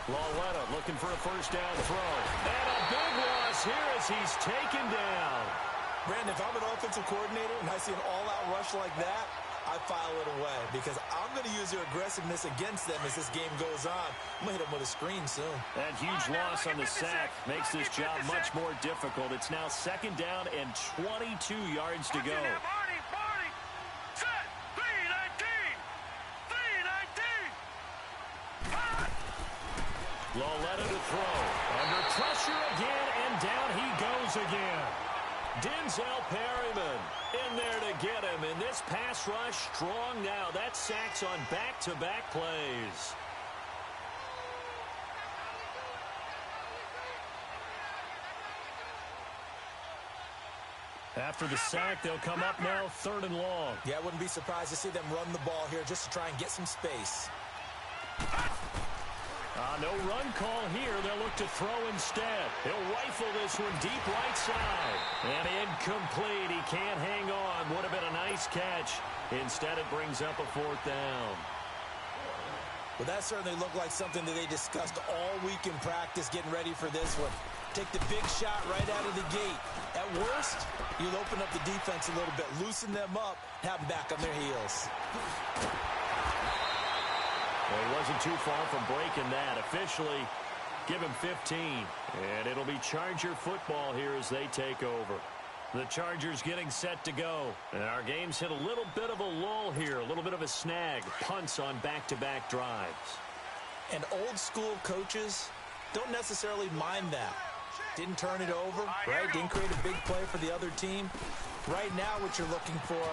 Lawetta looking for a first down throw. And a big loss here as he's taken down. Brandon, if I'm an offensive coordinator and I see an all-out rush like that, I file it away because I'm going to use their aggressiveness against them as this game goes on. I'm going to hit them with a screen soon. That huge loss on the sack makes this job much more difficult. It's now second down and 22 yards to go. Lawetta to throw. Under pressure again, and down he goes again. Denzel Perryman in there to get him. And this pass rush strong now. That sacks on back-to-back plays. After the sack, they'll come up now third and long. Yeah, I wouldn't be surprised to see them run the ball here just to try and get some space. No run call here. They'll look to throw instead. He'll rifle this one deep right side. And incomplete. He can't hang on. Would have been a nice catch. Instead, it brings up a fourth down. Well, that certainly looked like something that they discussed all week in practice getting ready for this one. Take the big shot right out of the gate. At worst, you'll open up the defense a little bit, loosen them up, have them back on their heels. Well, he wasn't too far from breaking that. Officially, give him 15. And it'll be Charger football here as they take over. The Chargers getting set to go. And our game's hit a little bit of a lull here, a little bit of a snag. Punts on back-to-back drives. And old-school coaches don't necessarily mind that. Didn't turn it over, right? Didn't create a big play for the other team. Right now, what you're looking for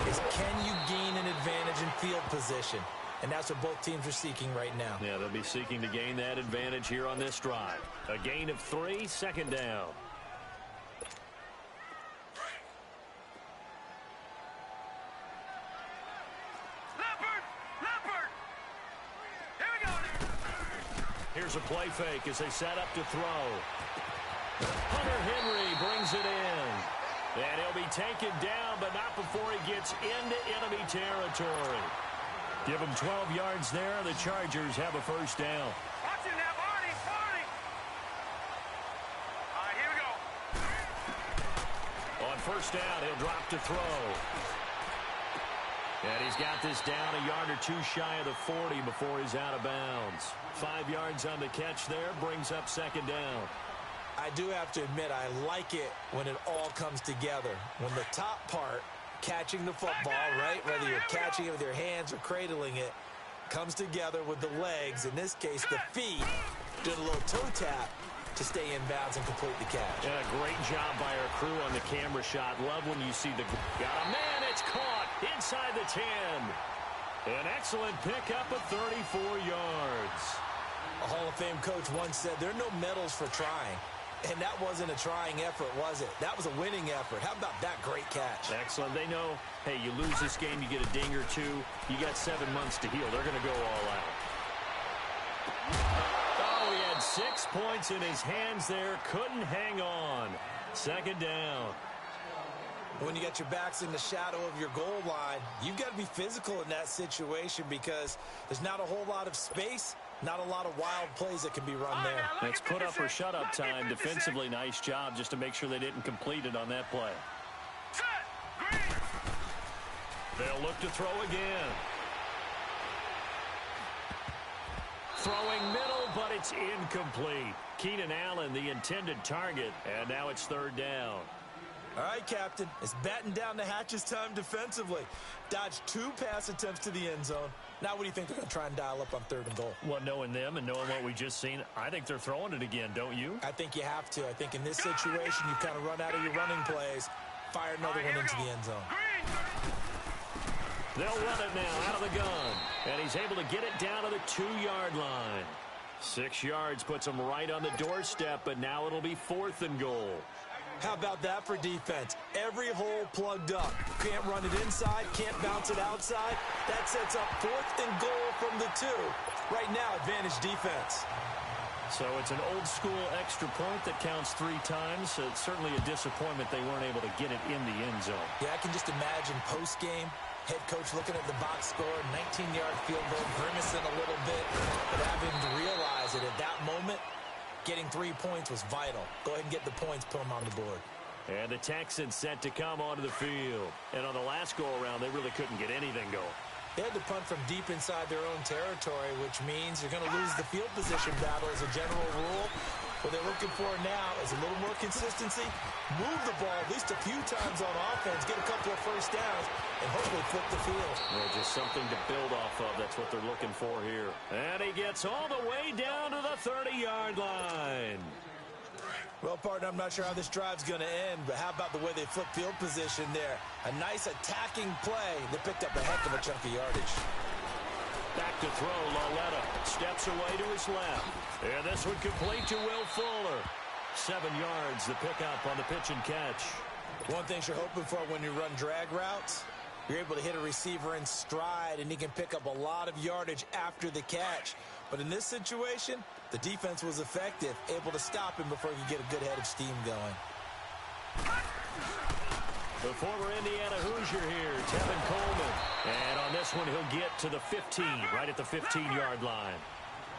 is can you gain an advantage in field position? And that's what both teams are seeking right now. Yeah, they'll be seeking to gain that advantage here on this drive. A gain of 3, second down. Leopard! Here we go. Here's a play fake as they set up to throw. Hunter Henry brings it in. And he'll be taken down, but not before he gets into enemy territory. Give him 12 yards there. The Chargers have a first down. Watch it now, Marty! All right, here we go. On first down, he'll drop to throw. And he's got this down a yard or two shy of the 40 before he's out of bounds. 5 yards on the catch there, brings up second down. I do have to admit, I like it when it all comes together. When the top part, catching the football, right, whether you're catching it with your hands or cradling it, comes together with the legs, in this case the feet, doing a little toe tap to stay in bounds and complete the catch. Yeah, great job by our crew on the camera shot. Love when you see the... Got a man, it's caught inside the 10. An excellent pickup of 34 yards. A Hall of Fame coach once said there are no medals for trying. And that wasn't a trying effort, was it? That was a winning effort. How about that great catch? Excellent. They know, hey, you lose this game, you get a ding or two. You got 7 months to heal. They're going to go all out. Oh, he had 6 points in his hands there. Couldn't hang on. Second down. When you got your backs in the shadow of your goal line, you've got to be physical in that situation because there's not a whole lot of space. Not a lot of wild plays that can be run there. It's put up or shut up time. Defensively, nice job just to make sure they didn't complete it on that play. They'll look to throw again. Throwing middle, but it's incomplete. Keenan Allen, the intended target, and now it's third down. All right, Captain, it's batten down the hatches time defensively. Dodged 2 pass attempts to the end zone. Now what do you think they're going to try and dial up on third and goal? Well, knowing them and knowing what we just seen, I think they're throwing it again, don't you? I think you have to. I think in this situation, you kind of run out of your running plays, fire another one into the end zone. They'll run it now out of the gun, and he's able to get it down to the 2-yard line. 6 yards puts him right on the doorstep, but now it'll be fourth and goal. How about that for defense? Every hole plugged up. Can't run it inside, can't bounce it outside. That sets up fourth and goal from the 2. Right now, advantage defense. So it's an old-school extra point that counts 3 times. It's certainly a disappointment they weren't able to get it in the end zone. Yeah, I can just imagine post-game Head coach looking at the box score, 19-yard field goal, grimacing a little bit, but having to realize that at that moment, getting 3 points was vital. Go ahead and get the points, put them on the board. And the Texans set to come onto the field. And on the last go-around, they really couldn't get anything going. They had to punt from deep inside their own territory, which means you're going to lose the field position battle as a general rule. What they're looking for now is a little more consistency, move the ball at least a few times on offense, get a couple of first downs, and hopefully flip the field. Yeah, just something to build off of. That's what they're looking for here. And he gets all the way down to the 30-yard line. Well, partner, I'm not sure how this drive's going to end, but how about the way they flip field position there? A nice attacking play. They picked up a heck of a chunk of yardage. Back to throw, Lauletta steps away to his left. And this one complete to Will Fuller. 7 yards, the pickup on the pitch and catch. One thing you're hoping for when you run drag routes, you're able to hit a receiver in stride, and he can pick up a lot of yardage after the catch. But in this situation, the defense was effective, able to stop him before he could get a good head of steam going. The former Indiana Hoosier here, Tevin Coleman. And on this one, he'll get to the 15, right at the 15-yard line.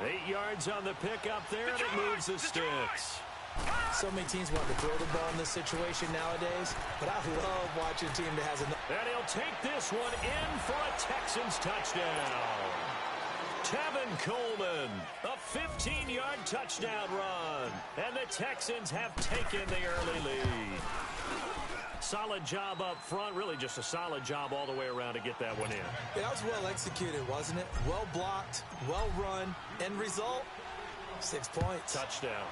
8 yards on the pickup there, and it moves the sticks. So many teams want to throw the ball in this situation nowadays, but I love watching a team that has enough. And he'll take this one in for a Texans touchdown. Tevin Coleman, a 15-yard touchdown run. And the Texans have taken the early lead. Solid job up front, really just a solid job all the way around to get that one in. Yeah, that was well executed, wasn't it? Well blocked, well run. End result, 6 points. Touchdown.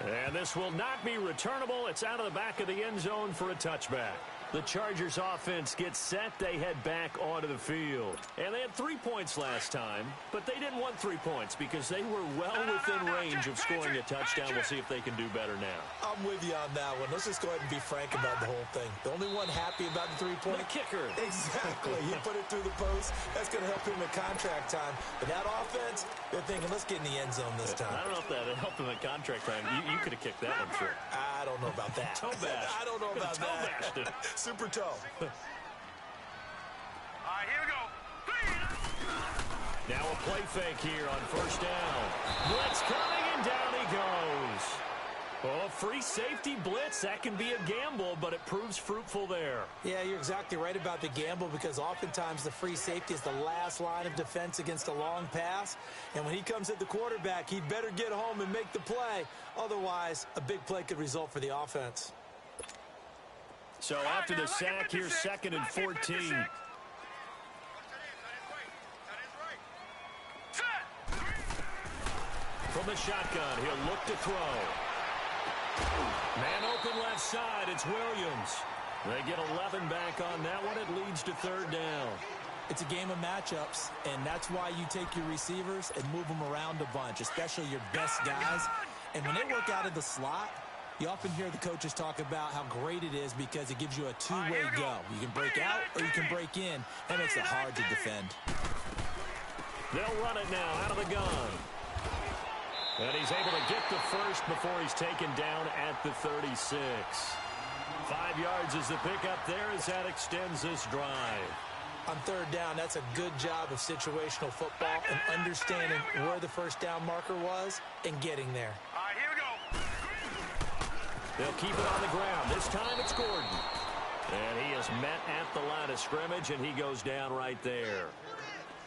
And this will not be returnable. It's out of the back of the end zone for a touchback. The Chargers offense gets set. They head back onto the field. And they had 3 points last time, but they didn't want 3 points because they were well within range of scoring a touchdown. We'll see if they can do better now. I'm with you on that one. Let's just go ahead and be frank about the whole thing. The only one happy about the 3-point. The kicker. Exactly. He put it through the post. That's going to help him at contract time. But that offense, they're thinking, let's get in the end zone this time. I don't know if that helped him at contract time. You could have kicked that one through. I don't know about that. Toe bash. I don't know about Toe that. bashed it. Super toe. All right, here we go. Now a play fake here on first down. Blitz coming, and down he goes. Oh, free safety blitz. That can be a gamble, but it proves fruitful there. Yeah, you're exactly right about the gamble because oftentimes the free safety is the last line of defense against a long pass. And when he comes at the quarterback, he'd better get home and make the play. Otherwise, a big play could result for the offense. So after the sack, here's 2nd and 14. From the shotgun, he'll look to throw. Man open left side, it's Williams. They get 11 back on that one. It leads to 3rd down. It's a game of matchups, and that's why you take your receivers and move them around a bunch, especially your best guys. And when they work out of the slot, you often hear the coaches talk about how great it is because it gives you a two-way go. You can break out or you can break in. That makes it hard to defend. They'll run it now out of the gun. And he's able to get the first before he's taken down at the 36. 5 yards is the pickup there as that extends this drive. On 3rd down, that's a good job of situational football and understanding where the first down marker was and getting there. All right, here we go. They'll keep it on the ground. This time it's Gordon. And he is met at the line of scrimmage, and he goes down right there.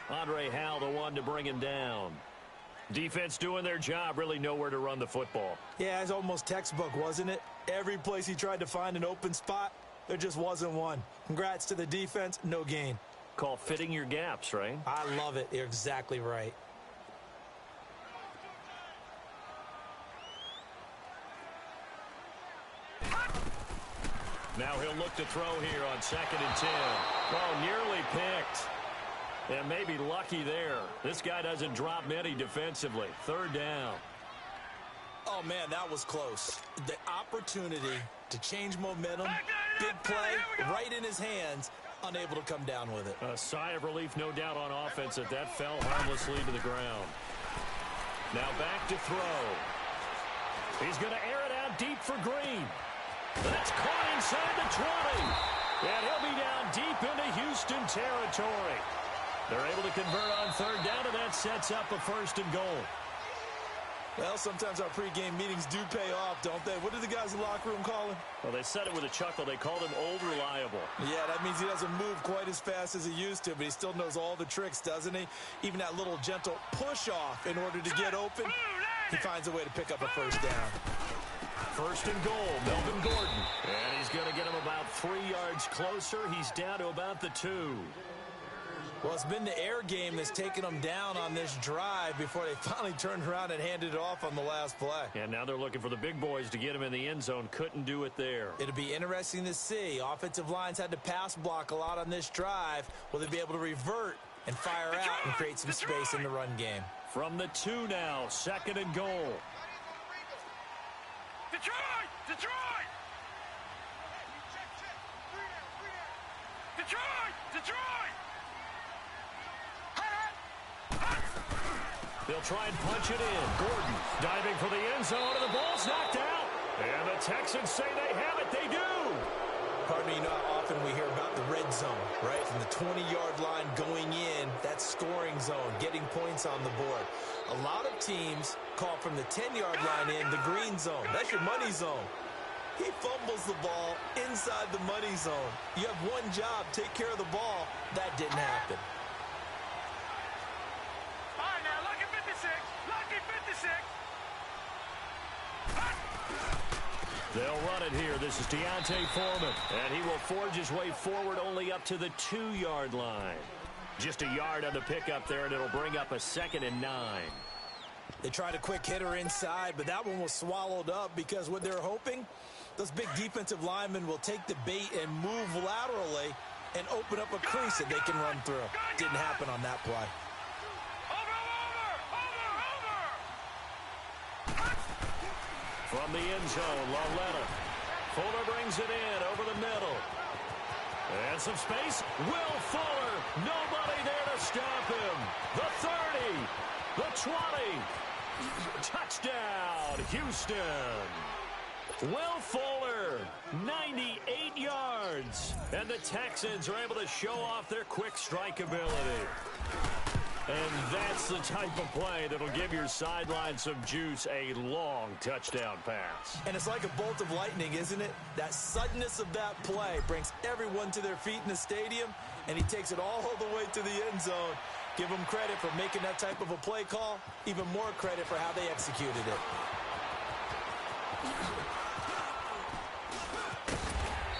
Andre Howell, the one to bring him down. Defense doing their job, really nowhere to run the football. Yeah, it's almost textbook, wasn't it? Every place he tried to find an open spot, there just wasn't one. Congrats to the defense, no gain. Call fitting your gaps, right? I love it. You're exactly right. Now he'll look to throw here on 2nd and 10. Oh, nearly picked. And maybe lucky there. This guy doesn't drop many defensively. 3rd down. Oh, man, that was close. The opportunity to change momentum, big play, right in his hands, unable to come down with it. A sigh of relief, no doubt, on offense that fell harmlessly to the ground. Now back to throw. He's going to air it out deep for Green. That's caught inside the 20. And he'll be down deep into Houston territory. They're able to convert on third down, and that sets up a 1st and goal. Well, sometimes our pregame meetings do pay off, don't they? What did the guys in the locker room call him? Well, they said it with a chuckle. They called him old reliable. Yeah, that means he doesn't move quite as fast as he used to, but he still knows all the tricks, doesn't he? Even that little gentle push-off in order to get open, he finds a way to pick up a 1st down. 1st and goal, Melvin Gordon. And he's going to get him about 3 yards closer. He's down to about the 2. Well, it's been the air game that's taken them down on this drive before they finally turned around and handed it off on the last play. And now they're looking for the big boys to get him in the end zone. Couldn't do it there. It'll be interesting to see. Offensive lines had to pass block a lot on this drive. Will they be able to revert and fire out and create some space in the run game? From the 2 now, 2nd and goal. Detroit! Detroit! Detroit! Detroit! They'll try and punch it in. Gordon diving for the end zone, and the ball's knocked out. And the Texans say they have it. They do. Pardon me, you know how often we hear about the red zone, right? From the 20-yard line going in, that's scoring zone, getting points on the board. A lot of teams call from the 10-yard line in the green zone. That's your money zone. He fumbles the ball inside the money zone. You have one job, take care of the ball. That didn't happen. All right, now, lucky 56. Lucky 56. They'll run it here. This is Deontay Foreman, and he will forge his way forward only up to the 2-yard line. Just a yard on the pickup there, and it'll bring up a 2nd and 9. They tried a quick hitter inside, but that one was swallowed up because what they're hoping, those big defensive linemen will take the bait and move laterally and open up a crease that they can run through. Didn't happen on that play. From the end zone, Lauletta. Fuller brings it in over the middle. And some space. Will Fuller. Nobody there to stop him. The 30. The 20. Touchdown, Houston. Will Fuller, 98 yards. And the Texans are able to show off their quick strike ability. And that's the type of play that'll give your sideline some juice, a long touchdown pass. And it's like a bolt of lightning, isn't it? That suddenness of that play brings everyone to their feet in the stadium, and he takes it all the way to the end zone. Give him credit for making that type of a play call, even more credit for how they executed it.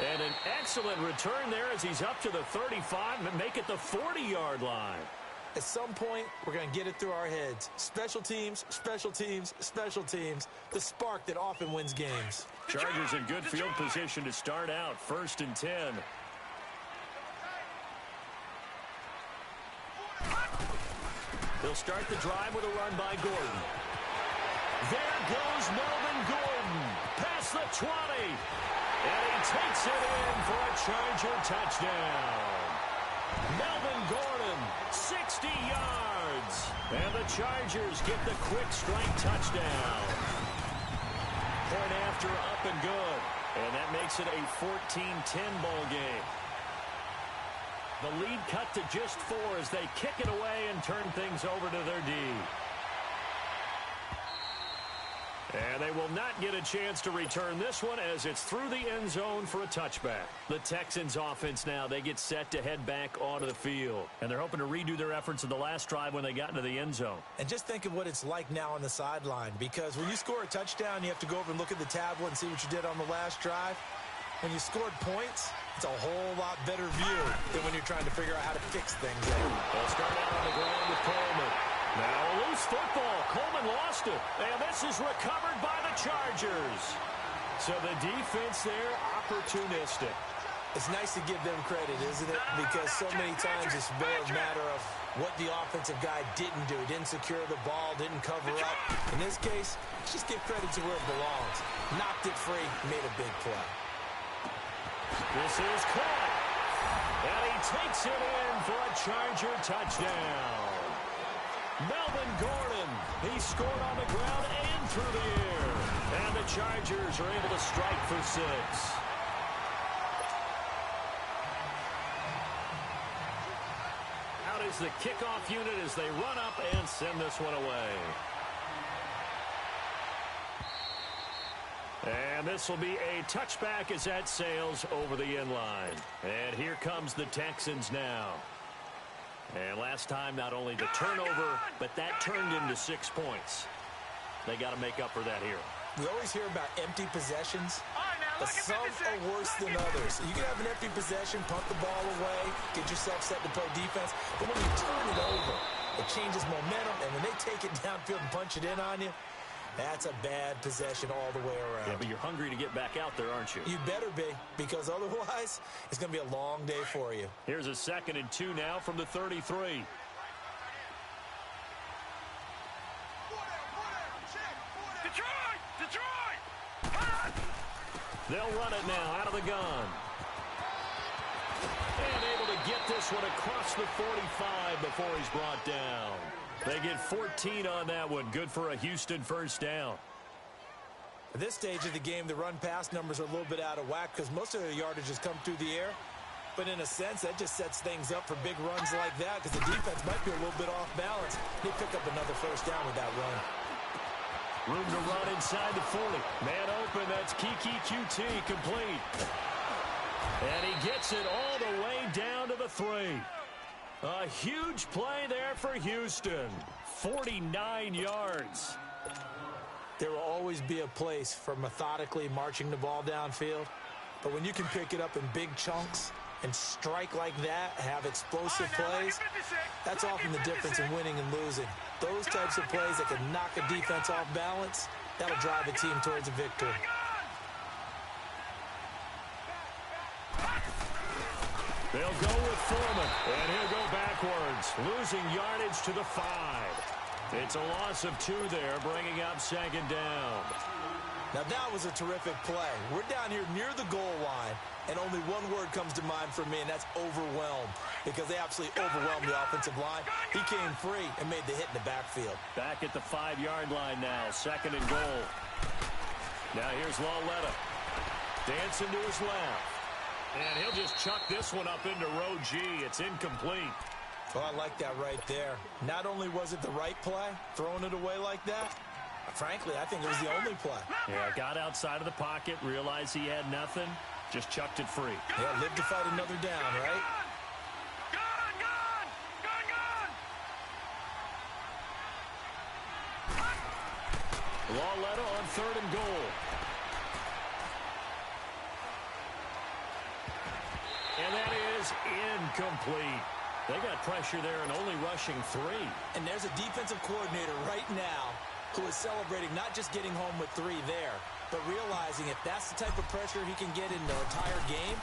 And an excellent return there as he's up to the 35 and make it the 40-yard line. At some point, we're going to get it through our heads. Special teams, special teams, special teams. The spark that often wins games. Chargers in good field position to start out. 1st and 10. They'll start the drive with a run by Gordon. There goes Melvin Gordon. Past the 20. And he takes it in for a Charger touchdown. Melvin Gordon, 60 yards. And the Chargers get the quick strike touchdown. Point after up and good. And that makes it a 14-10 ball game. The lead cut to just 4 as they kick it away and turn things over to their D. And they will not get a chance to return this one as it's through the end zone for a touchback. The Texans offense now, they get set to head back onto the field. And they're hoping to redo their efforts in the last drive when they got into the end zone. And just think of what it's like now on the sideline, because when you score a touchdown, you have to go over and look at the tablet and see what you did on the last drive. When you scored points, it's a whole lot better view than when you're trying to figure out how to fix things. They'll start out on the ground with Coleman. Now a loose football. Coleman lost it. And this is recovered by the Chargers. So the defense there, opportunistic. It's nice to give them credit, isn't it? Because so many times it's more a matter of what the offensive guy didn't do. Didn't secure the ball, didn't cover up. In this case, just give credit to where it belongs. Knocked it free, made a big play. This is caught. And he takes it in for a Charger touchdown. Melvin Gordon. He scored on the ground and through the air. And the Chargers are able to strike for 6. Out is the kickoff unit as they run up and send this one away. And this will be a touchback as that sails over the end line. And here comes the Texans now. And last time, not only the turnover, but that turned into 6 points. They got to make up for that here. We always hear about empty possessions, but some are worse than others. You can have an empty possession, punt the ball away, get yourself set to play defense, but when you turn it over, it changes momentum, and when they take it downfield and punch it in on you, that's a bad possession all the way around. Yeah, but you're hungry to get back out there, aren't you? You better be, because otherwise, it's going to be a long day for you. Here's a 2nd and 2 now from the 33. They'll run it now out of the gun. And able to get this one across the 45 before he's brought down. They get 14 on that one. Good for a Houston first down. At this stage of the game, the run-pass numbers are a little bit out of whack because most of their yardage has come through the air. But in a sense, that just sets things up for big runs like that because the defense might be a little bit off balance. They pick up another first down with that run. Room to run inside the 40. Man open, that's Kiki QT complete. And he gets it all the way down to the 3. A huge play there for Houston. 49 yards. There will always be a place for methodically marching the ball downfield. But when you can pick it up in big chunks and strike like that, have explosive plays, that's often the difference in winning and losing. Those types of plays that can knock a defense off balance, that'll drive a team towards a victory. They'll go with Foreman, and he'll go backwards, losing yardage to the 5. It's a loss of 2 there, bringing up 2nd down. Now that was a terrific play. We're down here near the goal line, and only one word comes to mind for me, and that's overwhelmed, because they absolutely overwhelmed the offensive line. He came free and made the hit in the backfield. Back at the 5-yard line now, 2nd and goal. Now here's Lauletta. Dancing to his left. And he'll just chuck this one up into row G. It's incomplete. Oh, I like that right there. Not only was it the right play, throwing it away like that, frankly, I think it was the only play. Yeah, got outside of the pocket, realized he had nothing, just chucked it free. Yeah, live to fight another down, right? Lauletta on 3rd and goal. And that is incomplete. They got pressure there and only rushing 3. And there's a defensive coordinator right now who is celebrating not just getting home with 3 there, but realizing if that's the type of pressure he can get in the entire game,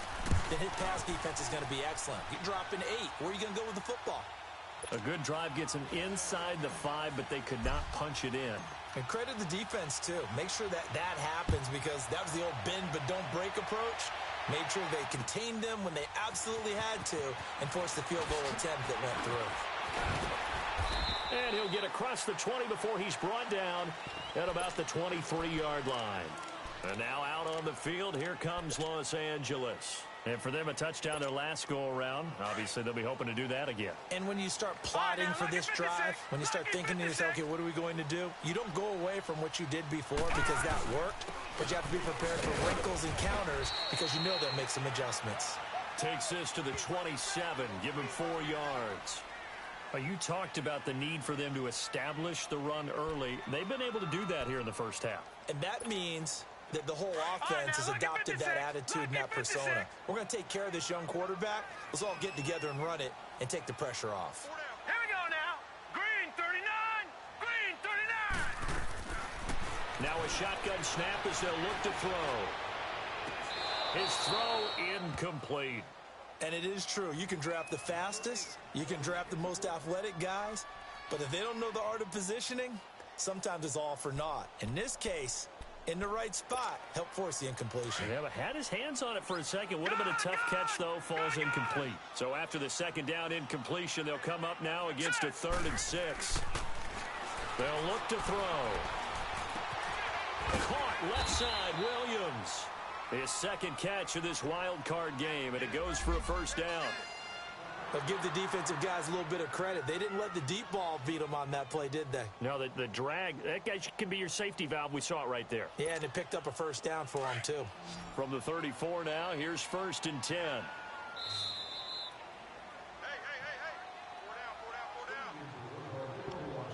then his pass defense is going to be excellent. You're dropping 8. Where are you going to go with the football? A good drive gets him inside the 5, but they could not punch it in. And credit the defense, too. Make sure that that happens because that was the old bend but don't break approach. Made sure they contained them when they absolutely had to and forced the field goal attempt that went through. And he'll get across the 20 before he's brought down at about the 23-yard line. And now out on the field, here comes Los Angeles. And for them, a touchdown their last go-around. Obviously, they'll be hoping to do that again. And when you start plotting for this drive, when you start thinking to yourself, okay, what are we going to do? You don't go away from what you did before because that worked, but you have to be prepared for wrinkles and counters because you know they'll make some adjustments. Takes this to the 27, give him 4 yards. You talked about the need for them to establish the run early. They've been able to do that here in the first half. And that means that the whole offense has adopted that attitude and that persona. We're going to take care of this young quarterback. Let's all get together and run it and take the pressure off. Here we go now. Green 39. Green 39. Now a shotgun snap as they'll look to throw. His throw incomplete. And it is true. You can draft the fastest. You can draft the most athletic guys. But if they don't know the art of positioning, sometimes it's all for naught. In this case, in the right spot, helped force the incompletion. Yeah, but had his hands on it for a second. Would have been a tough catch, though. Falls incomplete. So after the second down incompletion, they'll come up now against a 3rd and 6. They'll look to throw. Caught left side, Williams. His second catch of this wild card game, and it goes for a first down. But give the defensive guys a little bit of credit. They didn't let the deep ball beat them on that play, did they? No, the drag, that guy can be your safety valve. We saw it right there. Yeah, and it picked up a first down for them, too. From the 34 now, here's 1st and 10.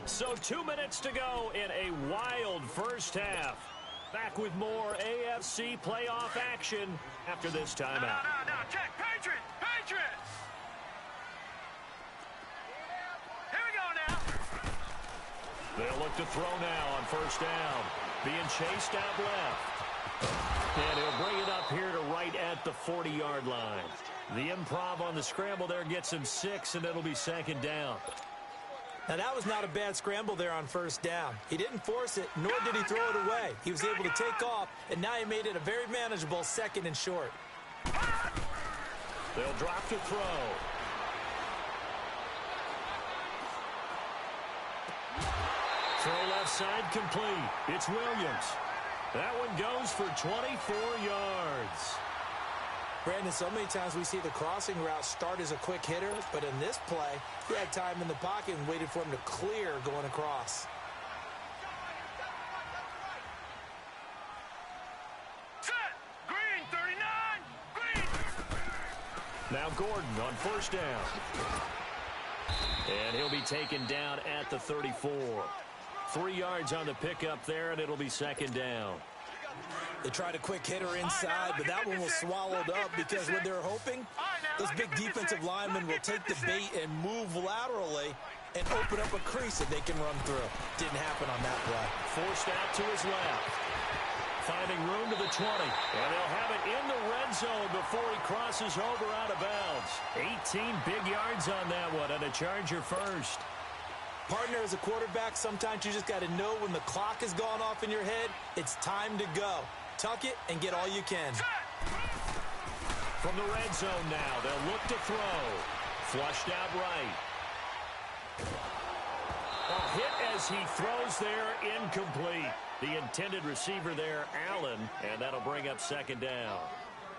So 2 minutes to go in a wild first half. Back with more AFC playoff action after this timeout. No, check. Patriots! Patriots! Here we go now. They'll look to throw now on first down. Being chased out left. And he'll bring it up here to right at the 40-yard line. The improv on the scramble there gets him 6, and it'll be 2nd down. Now, that was not a bad scramble there on first down. He didn't force it, nor did he throw it away. He was able to take off, and now he made it a very manageable 2nd and short. They'll drop to throw. Throw left side complete. It's Williams. That one goes for 24 yards. Brandon, so many times we see the crossing route start as a quick hitter, but in this play, he had time in the pocket and waited for him to clear going across. Set! Green, 39! Green! Now Gordon on first down. And he'll be taken down at the 34. 3 yards on the pickup there, and it'll be 2nd down. They tried a quick hitter inside, but that one was swallowed up because what they're hoping, those big defensive linemen will take the bait and move laterally and open up a crease that they can run through. Didn't happen on that play. Forced out to his left. Finding room to the 20. And they'll have it in the red zone before he crosses over out of bounds. 18 big yards on that one, and a Charger first. Partner, as a quarterback, sometimes you just got to know when the clock has gone off in your head, it's time to go. Tuck it and get all you can. From the red zone now, they'll look to throw. Flushed out right. A hit as he throws there, incomplete. The intended receiver there, Allen, and that'll bring up 2nd down.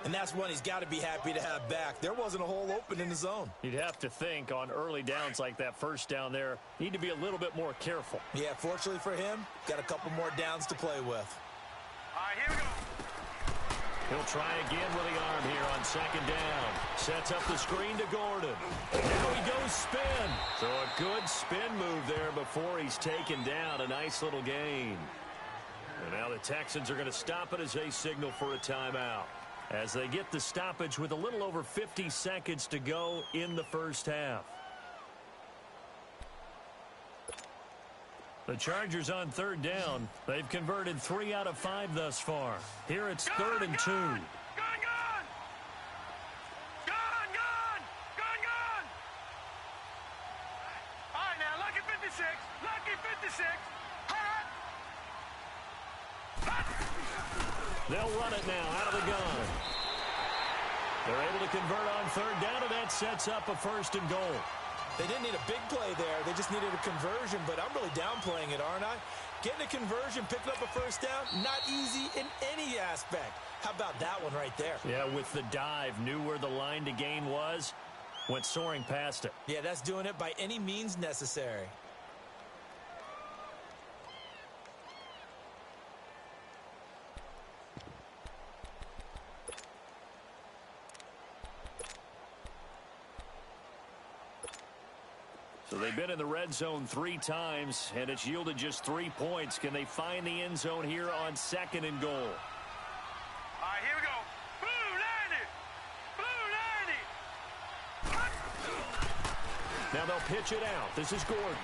And that's one he's got to be happy to have back. There wasn't a hole open in the zone. You'd have to think on early downs like that first down there, need to be a little bit more careful. Yeah, fortunately for him, got a couple more downs to play with. All right, here we go. He'll try again with the arm here on 2nd down. Sets up the screen to Gordon. Now he goes spin. So a good spin move there before he's taken down. A nice little gain. And now the Texans are going to stop it as they signal for a timeout, as they get the stoppage with a little over 50 seconds to go in the first half. The Chargers on 3rd down. They've converted 3 out of 5 thus far. Here it's 3rd and 2. Gone! All right, now, lucky 56. Lucky 56. Hot! They'll run it now out of the gun. They're able to convert on 3rd down, and that sets up a 1st and goal. They didn't need a big play there. They just needed a conversion, but I'm really downplaying it, aren't I? Getting a conversion, picking up a first down, not easy in any aspect. How about that one right there? Yeah, with the dive, knew where the line to gain was, went soaring past it. Yeah, that's doing it by any means necessary. So they've been in the red zone 3 times, and it's yielded just 3 points. Can they find the end zone here on 2nd and goal? All right, here we go. Blue 90. Blue 90. Now they'll pitch it out. This is Gordon.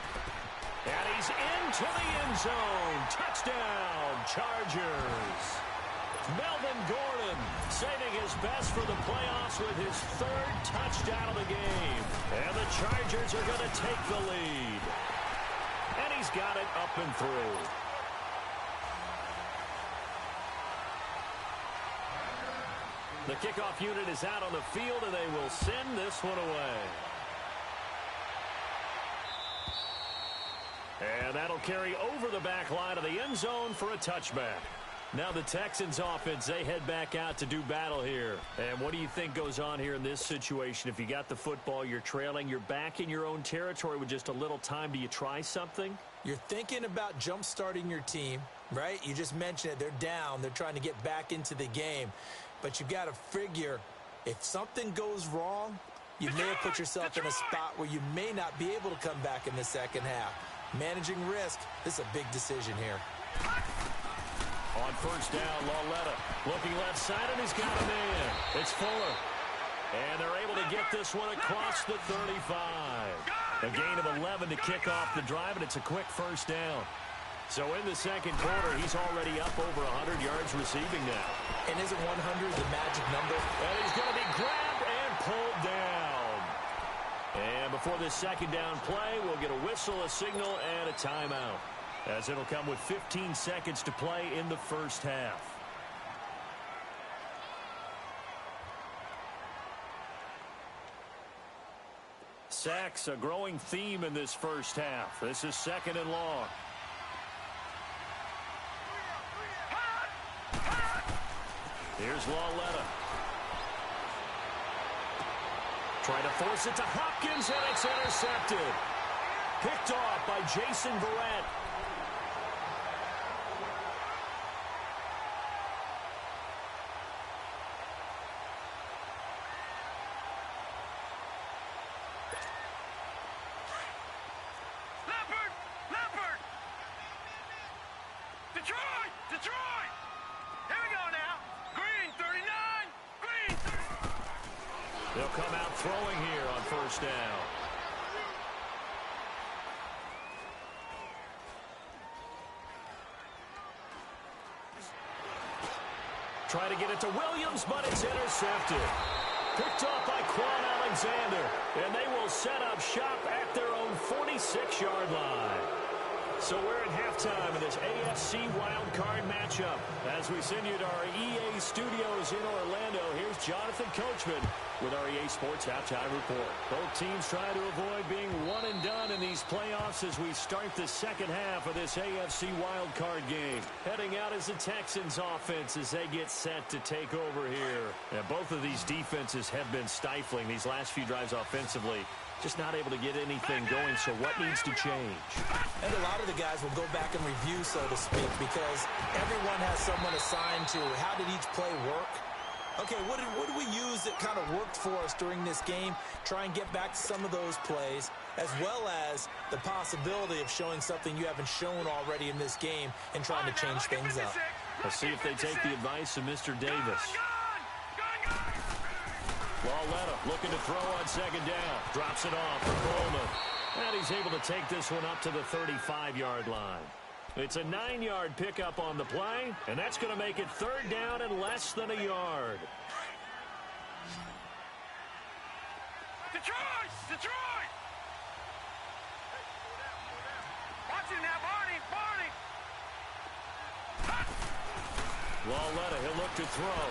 And he's into the end zone. Touchdown, Chargers. Melvin Gordon saving his best for the playoffs with his 3rd touchdown of the game. And the Chargers are going to take the lead. And he's got it up and through. The kickoff unit is out on the field, and they will send this one away. And that'll carry over the back line of the end zone for a touchback. Now the Texans offense, they head back out to do battle here. And what do you think goes on here in this situation? If you got the football, you're trailing, you're back in your own territory with just a little time. Do you try something? You're thinking about jump-starting your team, right? You just mentioned it. They're down. They're trying to get back into the game. But you've got to figure if something goes wrong, you may have put yourself in a spot where you may not be able to come back in the second half. Managing risk, this is a big decision here. On first down, Lauletta looking left side, and he's got a man. It's Fuller. And they're able to get this one across the 35. A gain of 11 to kick off the drive, and it's a quick first down. So in the second quarter, he's already up over 100 yards receiving now. And isn't 100 the magic number? And he's going to be grabbed and pulled down. And before this second down play, we'll get a whistle, a signal, and a timeout, as it'll come with 15 seconds to play in the first half. Sacks, a growing theme in this first half. This is second and long. Here's Lauletta. Trying to force it to Hopkins, and it's intercepted. Picked off by Jason Verrett. Detroit! Here we go now. Green, 39. Green, 30. They'll come out throwing here on first down. Try to get it to Williams, but it's intercepted. Picked off by Quan Alexander, and they will set up shop at their own 46-yard line. So we're at halftime in this AFC wildcard matchup. As we send you to our EA studios in Orlando, here's Jonathan Coachman with our EA Sports Halftime Report. Both teams try to avoid being one and done in these playoffs as we start the second half of this AFC wildcard game. Heading out is the Texans offense as they get set to take over here. And both of these defenses have been stifling these last few drives offensively. Just not able to get anything going, so what needs to change? And a lot of the guys will go back and review, so to speak, because everyone has someone assigned to how did each play work. Okay, what did we use that kind of worked for us during this game? Try and get back to some of those plays, as well as the possibility of showing something you haven't shown already in this game and trying to change things up. Let's see if they take the advice of Mr. Davis. Lauletta looking to throw on second down. Drops it off for Coleman. And he's able to take this one up to the 35-yard line. It's a 9-yard pickup on the play, and that's going to make it third down and less than a yard. Detroit! Detroit! Watch him now, Barney! Lauletta, he'll look to throw.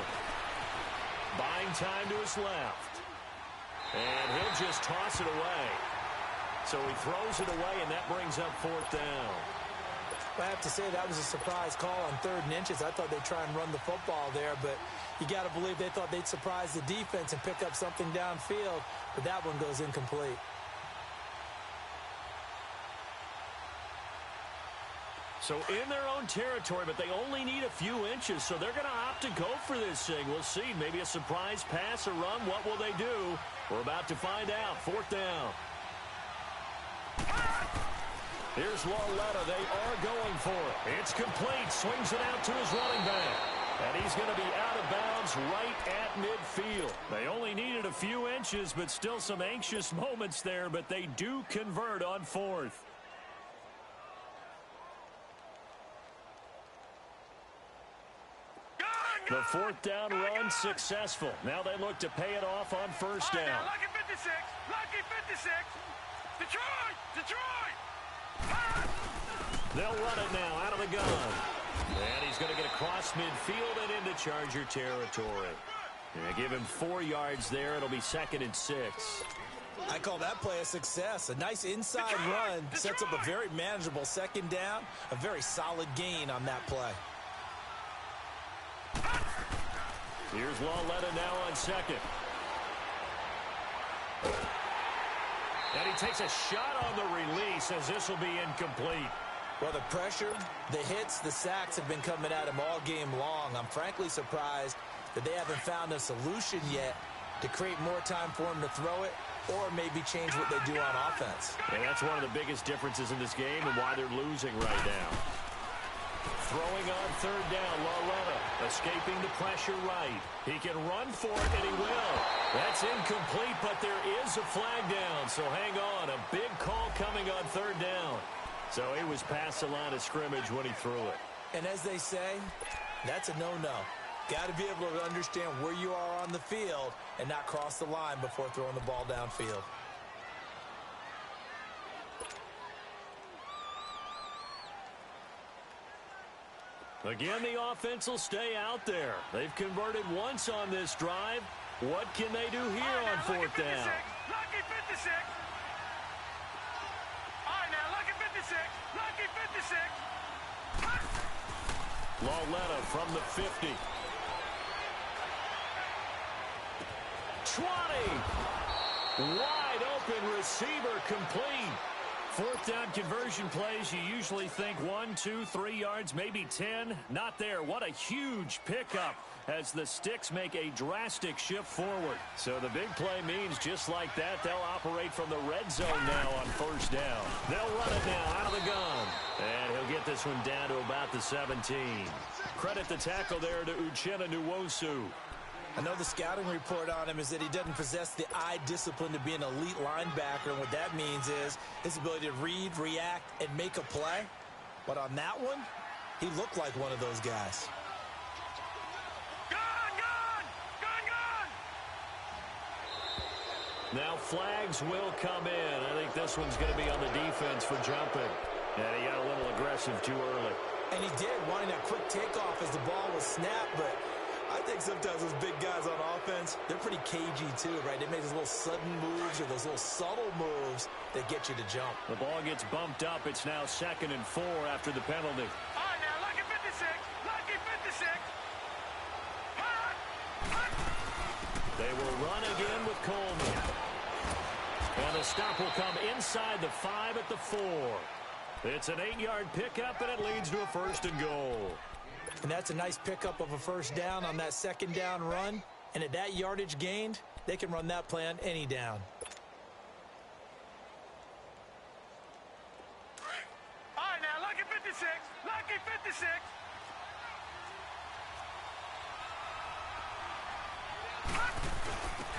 Buying time to his left. And he'll just toss it away. So he throws it away, and that brings up fourth down. I have to say that was a surprise call on 3rd and inches. I thought they'd try and run the football there, but you got to believe they thought they'd surprise the defense and pick up something downfield, but that one goes incomplete. So in their own territory, but they only need a few inches, so they're going to opt to go for this thing. We'll see. Maybe a surprise pass or run. What will they do? We're about to find out. Fourth down. Here's Lauletta. They are going for it. It's complete. Swings it out to his running back. And he's going to be out of bounds right at midfield. They only needed a few inches, but still some anxious moments there, but they do convert on fourth. The fourth down run successful. Now they look to pay it off on first down. Now, lucky 56. Lucky 56. Detroit! Detroit! They'll run it now out of the gun. And he's going to get across midfield and into Charger territory. Yeah, give him 4 yards there. It'll be 2nd and 6. I call that play a success. A nice inside run sets up a very manageable 2nd down. A very solid gain on that play. Here's Lauletta now on 2nd. And he takes a shot on the release as this will be incomplete. Well, the pressure, the hits, the sacks have been coming at him all game long. I'm frankly surprised that they haven't found a solution yet to create more time for him to throw it or maybe change what they do on offense. And that's one of the biggest differences in this game and why they're losing right now. Throwing on 3rd down, Lauletta escaping the pressure right. He can run for it, and he will. That's incomplete, but there is a flag down, so hang on. A big call coming on 3rd down. So he was past the line of scrimmage when he threw it. And as they say, that's a no-no. Got to be able to understand where you are on the field and not cross the line before throwing the ball downfield. Again, the offense will stay out there. They've converted once on this drive. What can they do here on 4th down? Lucky 56. All right, now, lucky 56. Lucky 56. Lauletta from the 50. 20. Wide open receiver complete. 4th down conversion plays, you usually think 1, 2, 3 yards, maybe 10. Not there. What a huge pickup as the Sticks make a drastic shift forward. So the big play means just like that, they'll operate from the red zone now on 1st down. They'll run it now out of the gun. And he'll get this one down to about the 17. Credit the tackle there to Uchenna Nwosu. I know the scouting report on him is that he doesn't possess the eye discipline to be an elite linebacker, and what that means is his ability to read, react, and make a play. But on that one, he looked like one of those guys. Now flags will come in. I think this one's going to be on the defense for jumping. And he got a little aggressive too early. And he did, wanting that quick takeoff as the ball was snapped, but I think sometimes those big guys on offense, they're pretty cagey too, right? They make those little sudden moves or those little subtle moves that get you to jump. The ball gets bumped up. It's now 2nd and 4 after the penalty. All right, now, lucky 56. Lucky 56. They will run again with Coleman. And the stop will come inside the 5 at the 4. It's an 8-yard pickup, and it leads to a 1st and goal. And that's a nice pickup of a 1st down on that 2nd down run. And at that yardage gained, they can run that play on any down. All right, now, lucky 56. Lucky 56.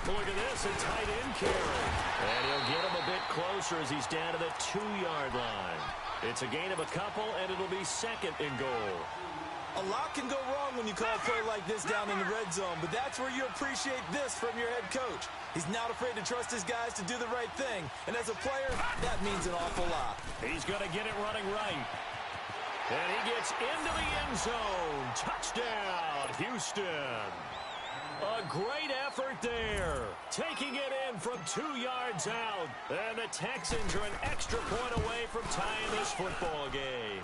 Look at this, a tight end carry. And he'll get him a bit closer as he's down to the 2-yard line. It's a gain of a couple, and it'll be 2nd and goal. A lot can go wrong when you call a play like this down in the red zone, but that's where you appreciate this from your head coach. He's not afraid to trust his guys to do the right thing, and as a player, that means an awful lot. He's going to get it running right. And he gets into the end zone. Touchdown, Houston. A great effort there. Taking it in from 2 yards out. And the Texans are an extra point away from tying this football game.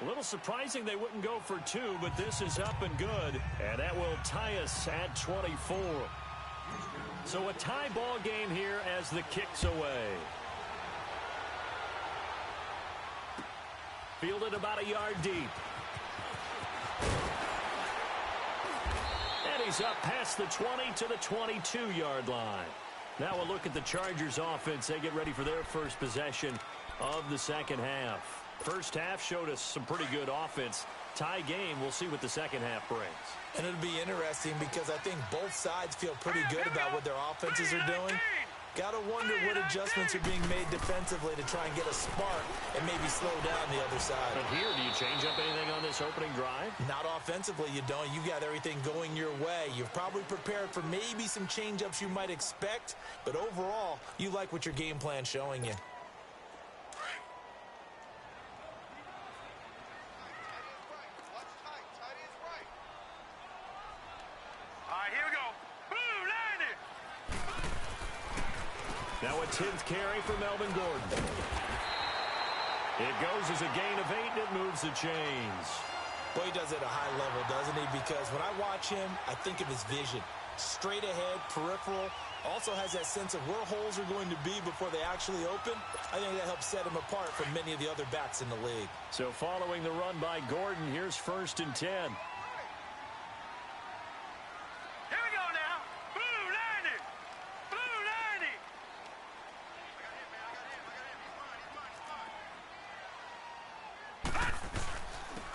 A little surprising they wouldn't go for 2, but this is up and good. And that will tie us at 24. So a tie ball game here as the kick's away. Fielded about a yard deep. And he's up past the 20 to the 22-yard line. Now we'll look at the Chargers offense. They get ready for their first possession of the second half. First half showed us some pretty good offense. Tie game, we'll see what the second half brings. And it'll be interesting because I think both sides feel pretty good about what their offenses are doing. Got to wonder what adjustments are being made defensively to try and get a spark and maybe slow down the other side. But here, do you change up anything on this opening drive? Not offensively, you don't. You got everything going your way. You've probably prepared for maybe some change-ups you might expect, but overall, you like what your game plan's showing you. All right, here 10th carry for Melvin Gordon. It goes as a gain of 8, and it moves the chains. Well, he does it at a high level, doesn't he? Because when I watch him, I think of his vision. Straight ahead, peripheral. Also has that sense of where holes are going to be before they actually open. I think that helps set him apart from many of the other backs in the league. So following the run by Gordon, here's 1st and 10. Here we go now. Blue 90. Blue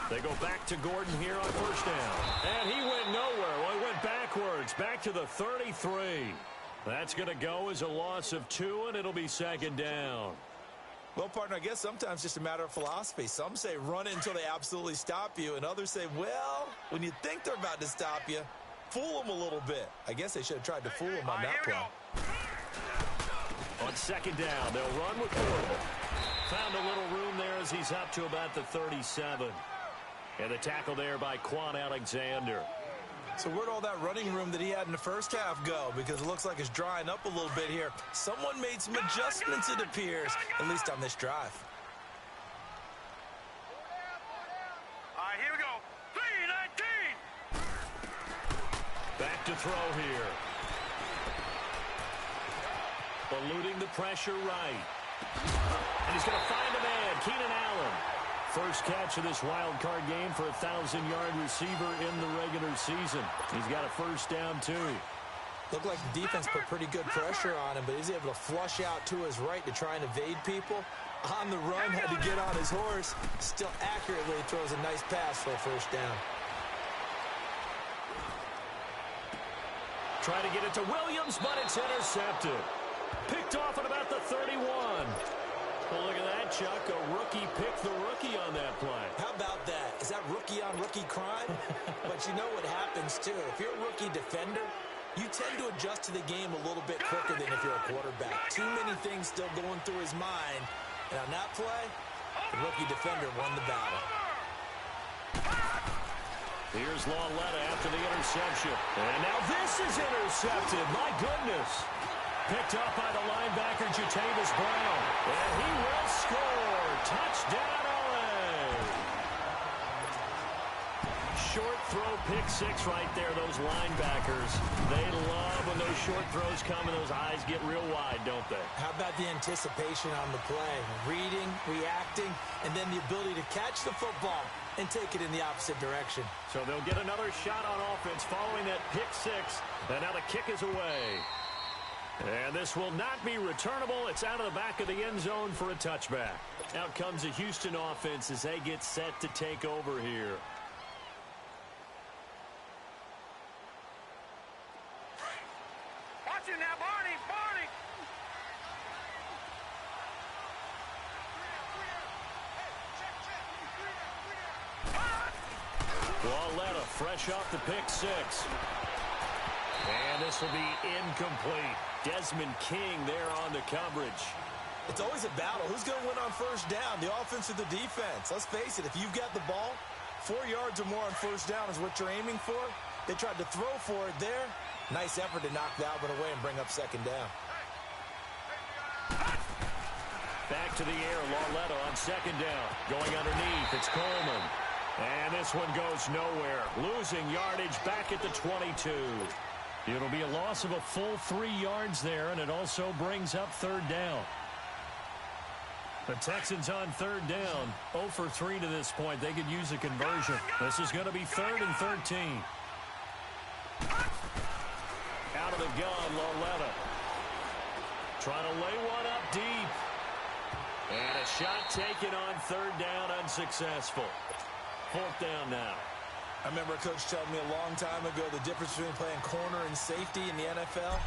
90. They go back to Gordon here on 1st down. And he went nowhere. Well, he went backwards, back to the 33. That's going to go as a loss of 2, and it'll be 2nd down. Well, partner, I guess sometimes it's just a matter of philosophy. Some say run it until they absolutely stop you, and others say, well, when you think they're about to stop you, fool them a little bit. I guess they should have tried to fool him on that play. On 2nd down, they'll run with Gordon. Found a little room there as he's up to about the 37. And the tackle there by Quan Alexander. So where'd all that running room that he had in the first half go? Because it looks like it's drying up a little bit here. Someone made some adjustments, it appears, at least on this drive. All right, here we go. 3-19. Back to throw here. Eluding the pressure right. And he's going to find a man, Keenan Allen. First catch of this wild card game for a 1,000-yard receiver in the regular season. He's got a 1st down, too. Looked like the defense put pretty good pressure on him, but he's able to flush out to his right to try and evade people. On the run, had to get on his horse. Still accurately throws a nice pass for a 1st down. Try to get it to Williams, but it's intercepted. Picked off at about the 31. Well, look at that, Chuck. A rookie picked the rookie on that play. How about that? Is that rookie-on-rookie crime? But you know what happens, too. If you're a rookie defender, you tend to adjust to the game a little bit quicker than if you're a quarterback. Too many things still going through his mind. And on that play, the rookie defender won the battle. Here's Lauletta after the interception. And now this is intercepted. My goodness. Picked up by the linebacker, Jatavis Brown. And he will score. Touchdown, LA. Short throw, pick 6 right there, those linebackers. They love when those short throws come and those eyes get real wide, don't they? How about the anticipation on the play? Reading, reacting, and then the ability to catch the football and take it in the opposite direction. So they'll get another shot on offense following that pick 6. And now the kick is away. And this will not be returnable. It's out of the back of the end zone for a touchback. Out comes the Houston offense as they get set to take over here. Watch it now, Barney. Barney. Lauletta fresh off the pick 6. And this will be incomplete. Desmond King there on the coverage. It's always a battle. Who's going to win on 1st down, the offense or the defense? Let's face it, if you've got the ball, 4 yards or more on 1st down is what you're aiming for. They tried to throw for it there. Nice effort to knock that one away and bring up 2nd down. Back to the air, Lauletta on 2nd down. Going underneath, it's Coleman. And this one goes nowhere. Losing yardage back at the 22. It'll be a loss of a full 3 yards there, and it also brings up 3rd down. The Texans on 3rd down, 0 for 3 to this point. They could use a conversion. This is going to be 3rd and 13. Out of the gun, Lauletta. Trying to lay one up deep. And a shot taken on 3rd down, unsuccessful. 4th down now. I remember a coach telling me a long time ago the difference between playing corner and safety in the NFL.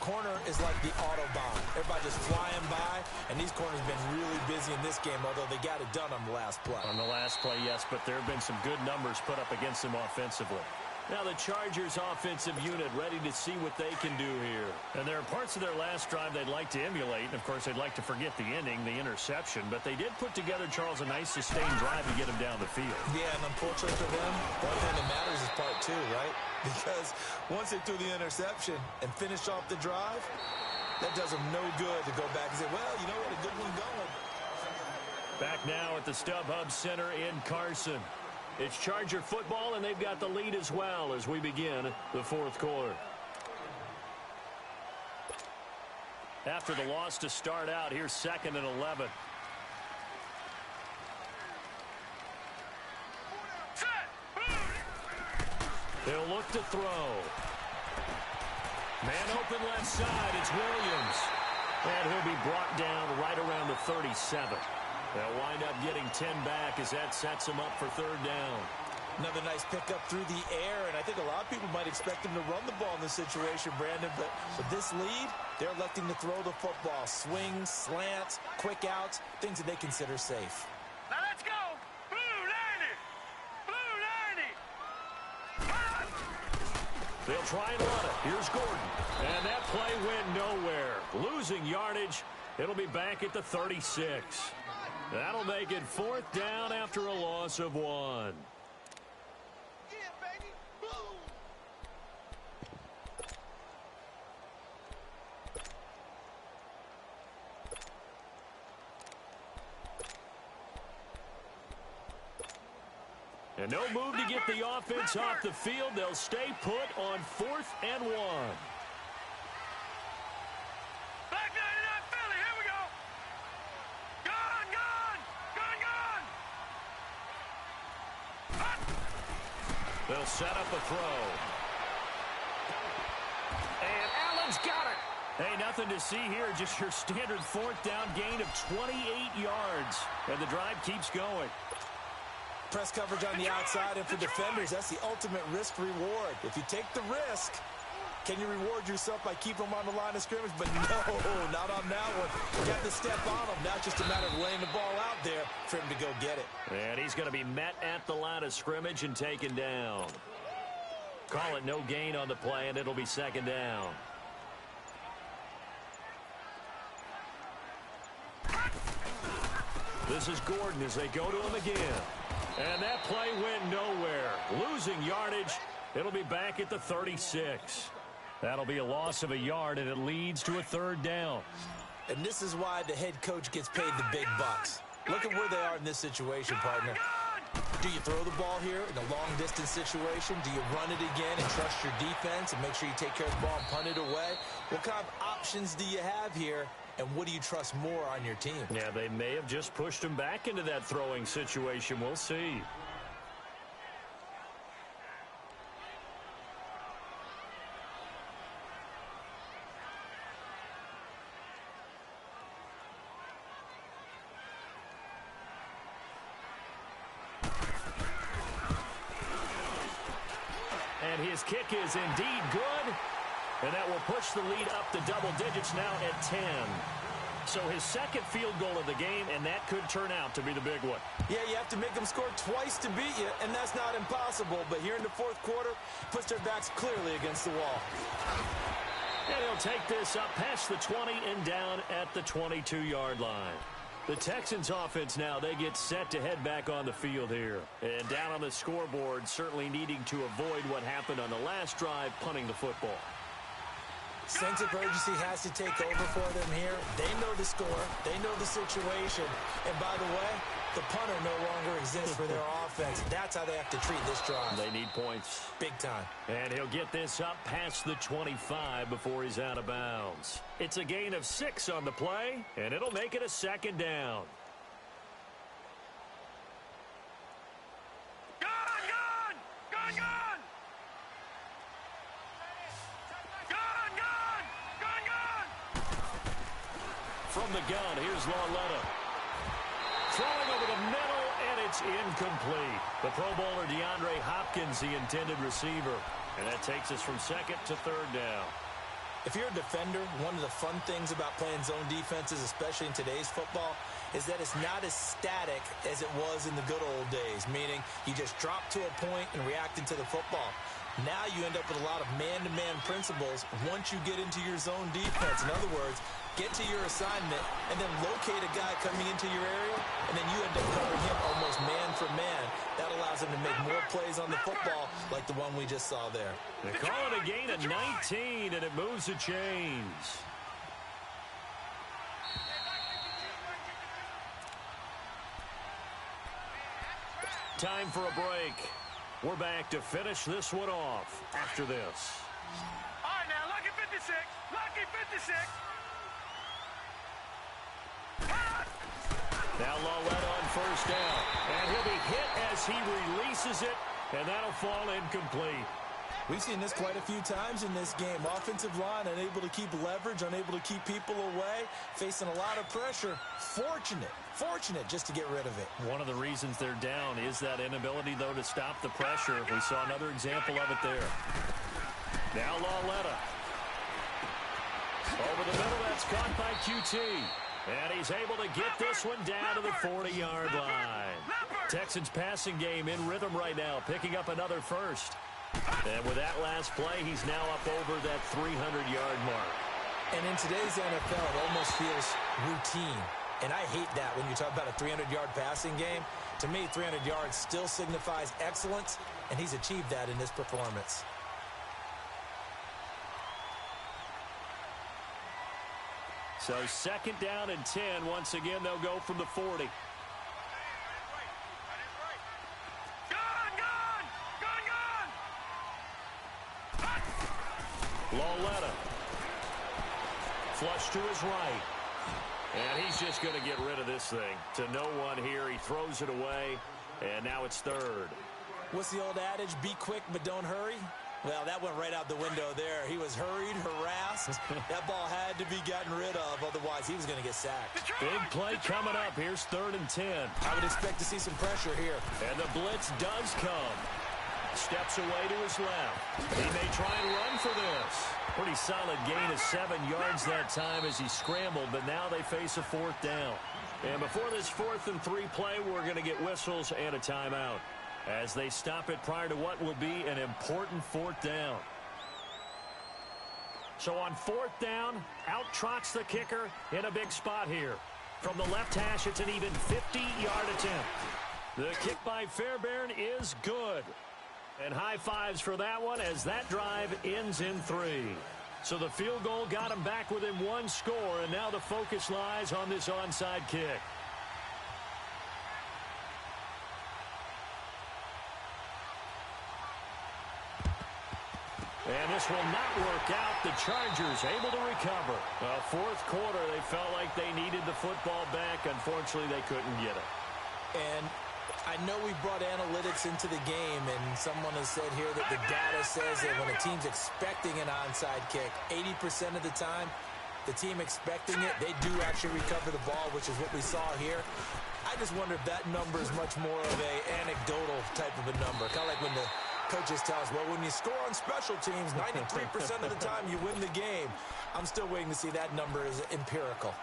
Corner is like the Autobahn. Everybody just flying by, and these corners have been really busy in this game, although they got it done on the last play. On the last play, yes, but there have been some good numbers put up against them offensively. Now the Chargers offensive unit ready to see what they can do here. And there are parts of their last drive they'd like to emulate. And, of course, they'd like to forget the ending, the interception. But they did put together, Charles, a nice sustained drive to get them down the field. Yeah, and unfortunately for them, one thing that matters is part 2, right? Because once they threw the interception and finished off the drive, That does them no good to go back and say, well, you know what, a good one going. Back now at the StubHub Center in Carson. It's Charger football, and they've got the lead as well as we begin the fourth quarter. After the loss to start out, here's 2nd and 11. They'll look to throw. Man open left side, it's Williams. And he'll be brought down right around the 37. They'll wind up getting 10 back as that sets them up for 3rd down. Another nice pickup through the air, and I think a lot of people might expect him to run the ball in this situation, Brandon, but with this lead, they're electing to throw the football. Swings, slants, quick outs, things that they consider safe. Now let's go. Blue 90. They'll try and run it. Here's Gordon. And that play went nowhere. Losing yardage. It'll be back at the 36. That'll make it 4th down after a loss of 1. And no move to get the offense off the field. They'll stay put on 4th and 1. Black 99 Philly, here we go. Gone. They'll set up a throw. And Allen's got it. Hey, nothing to see here. Just your standard 4th down gain of 28 yards. And the drive keeps going. Press coverage on the outside, and for defenders, that's the ultimate risk-reward. If you take the risk, can you reward yourself by keeping them on the line of scrimmage? But no, not on that one. You got to step on them. Now it's just a matter of laying the ball out there for him to go get it. And he's going to be met at the line of scrimmage and taken down. Call it no gain on the play, and it'll be 2nd down. This is Gordon as they go to him again. And that play went nowhere. Losing yardage. It'll be back at the 36. That'll be a loss of a yard, and it leads to a 3rd down. And this is why the head coach gets paid the big bucks. Look at where they are in this situation, partner. Do you throw the ball here in a long-distance situation? Do you run it again and trust your defense and make sure you take care of the ball and punt it away? What kind of options do you have here? And what do you trust more on your team? Yeah, they may have just pushed him back into that throwing situation. We'll see. And his kick is indeed good. And that will push the lead up to double digits now at 10. So his 2nd field goal of the game, and that could turn out to be the big one. Yeah, you have to make them score twice to beat you, and that's not impossible. But here in the 4th quarter, puts their backs clearly against the wall. And he'll take this up past the 20 and down at the 22-yard line. The Texans offense now, they get set to head back on the field here. And down on the scoreboard, certainly needing to avoid what happened on the last drive, punting the football. Sense of urgency has to take over for them here. They know the score. They know the situation. And by the way, the punter no longer exists for their offense. That's how they have to treat this drive. They need points. Big time. And he'll get this up past the 25 before he's out of bounds. It's a gain of 6 on the play, and it'll make it a 2nd down. From the gun, here's Lauletta. Throwing over the middle, and it's incomplete. The Pro Bowler DeAndre Hopkins, the intended receiver. And that takes us from 2nd to 3rd down. If you're a defender, one of the fun things about playing zone defenses, especially in today's football, is that it's not as static as it was in the good old days, meaning you just drop to a point and react into the football. Now you end up with a lot of man-to-man principles once you get into your zone defense. In other words, get to your assignment and then locate a guy coming into your area, and then you end up covering him almost man for man. That allows him to make more plays on the football like the one we just saw there. They call it a gain of 19, and it moves the chains. time for a break. We're back to finish this one off after this. All right, now, lucky 56. Lucky 56. Now Lawletta on first down. And he'll be hit as he releases it, and that'll fall incomplete. We've seen this quite a few times in this game. Offensive line unable to keep leverage, unable to keep people away, facing a lot of pressure. Fortunate just to get rid of it. One of the reasons they're down is that inability, though, to stop the pressure. We saw another example of it there. Now Lawletta. Over the middle, that's caught by QT. And he's able to get this one down to the 40-yard line. Texans passing game in rhythm right now, picking up another first. And with that last play, he's now up over that 300-yard mark. And in today's NFL, it almost feels routine. And I hate that when you talk about a 300-yard passing game. To me, 300 yards still signifies excellence, and he's achieved that in this performance. So 2nd down and 10. Once again, they'll go from the 40. Lawletta. Flush to his right. And he's just going to get rid of this thing. To no one here. He throws it away. And now it's 3rd. What's the old adage? Be quick, but don't hurry. Well, that went right out the window there. He was hurried, harassed. That ball had to be gotten rid of. Otherwise, he was going to get sacked. Big play coming up. Here's 3rd and 10. I would expect to see some pressure here. And the blitz does come. Steps away to his left. He may try and run for this. Pretty solid gain of 7 yards that time as he scrambled, but now they face a 4th down. And before this 4th and 3 play, we're going to get whistles and a timeout as they stop it prior to what will be an important 4th down. So on 4th down, out trots the kicker in a big spot here. From the left hash, it's an even 50-yard attempt. The kick by Fairbairn is good. And high fives for that one as that drive ends in 3. So the field goal got him back within 1 score, and now the focus lies on this onside kick. And this will not work out. The Chargers able to recover. Well, 4th quarter, they felt like they needed the football back. Unfortunately, they couldn't get it. And I know we brought analytics into the game, and someone has said here that the data says that when a team's expecting an onside kick, 80% of the time, the team expecting it, they do actually recover the ball, which is what we saw here. I just wonder if that number is much more of a anecdotal type of a number. Kind of like when the coaches tell us, well, when you score on special teams, 93% of the time you win the game. I'm still waiting to see that number is empirical.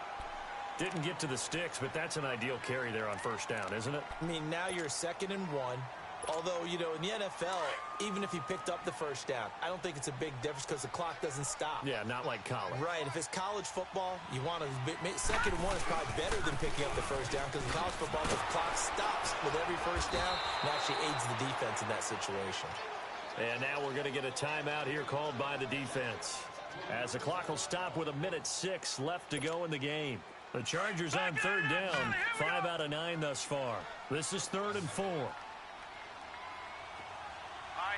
Didn't get to the sticks, but that's an ideal carry there on 1st down, isn't it? I mean, now you're 2nd and 1. Although, you know, in the NFL, even if you picked up the 1st down, I don't think it's a big difference because the clock doesn't stop. Yeah, not like college. Right. If it's college football, you want to 2nd and 1 is probably better than picking up the 1st down because in college football, the clock stops with every 1st down and actually aids the defense in that situation. And now we're going to get a timeout here called by the defense, as the clock will stop with 1:06 left to go in the game. The Chargers on 3rd down, 5 out of 9 thus far. This is 3rd and 4. All right,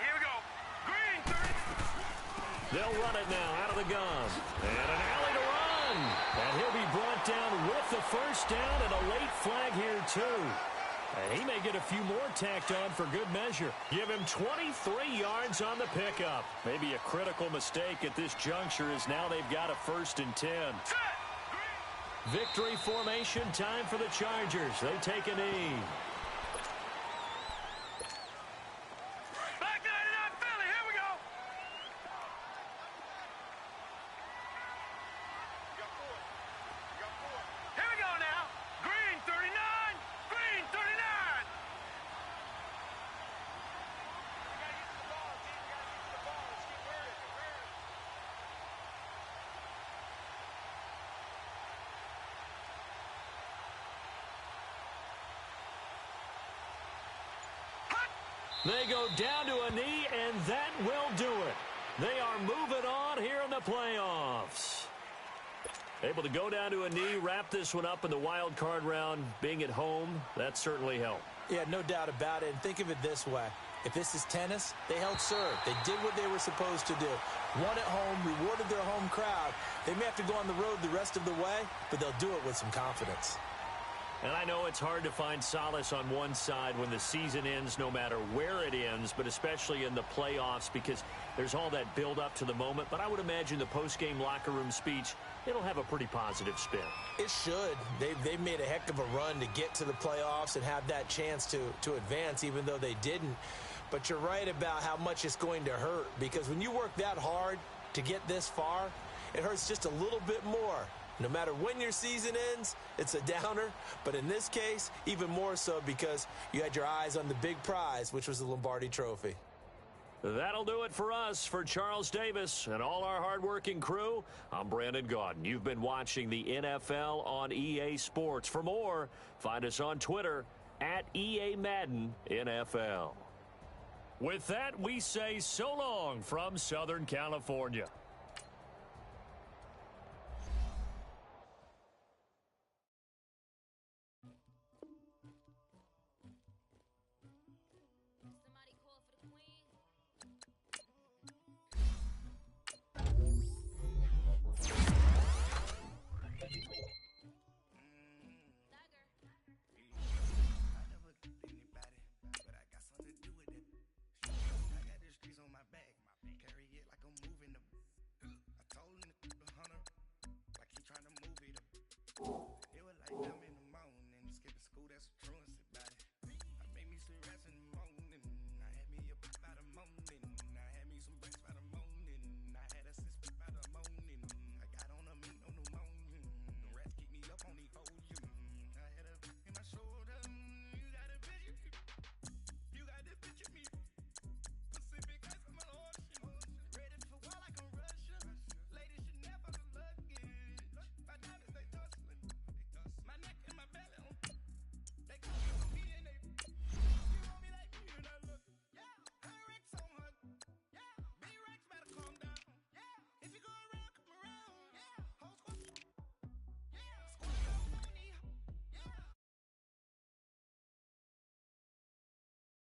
here we go. Green, 30. They'll run it now out of the gun. And an alley to run. And he'll be brought down with the 1st down and a late flag here too. And he may get a few more tacked on for good measure. Give him 23 yards on the pickup. Maybe a critical mistake at this juncture as now they've got a 1st and 10. Victory formation time for the Chargers. They take a knee. Back to 99 Philly. Here we go. Here we go now. Green, 39. Green, 39. They go down to a knee, and that will do it. They are moving on here in the playoffs. Able to go down to a knee, wrap this one up in the wild card round. Being at home, that certainly helped. Yeah, no doubt about it. And think of it this way. If this is tennis, they held serve. They did what they were supposed to do. Won at home, rewarded their home crowd. They may have to go on the road the rest of the way, but they'll do it with some confidence. And I know it's hard to find solace on one side when the season ends, no matter where it ends, but especially in the playoffs, because there's all that build up to the moment. But I would imagine the post-game locker room speech, it'll have a pretty positive spin. It should. They've made a heck of a run to get to the playoffs and have that chance to advance, even though they didn't. But you're right about how much it's going to hurt, because when you work that hard to get this far, it hurts just a little bit more. No matter when your season ends, it's a downer. But in this case, even more so because you had your eyes on the big prize, which was the Lombardi Trophy. That'll do it for us. For Charles Davis and all our hardworking crew, I'm Brandon Gaudin. You've been watching the NFL on EA Sports. For more, find us on Twitter at EA Madden NFL. With that, we say so long from Southern California.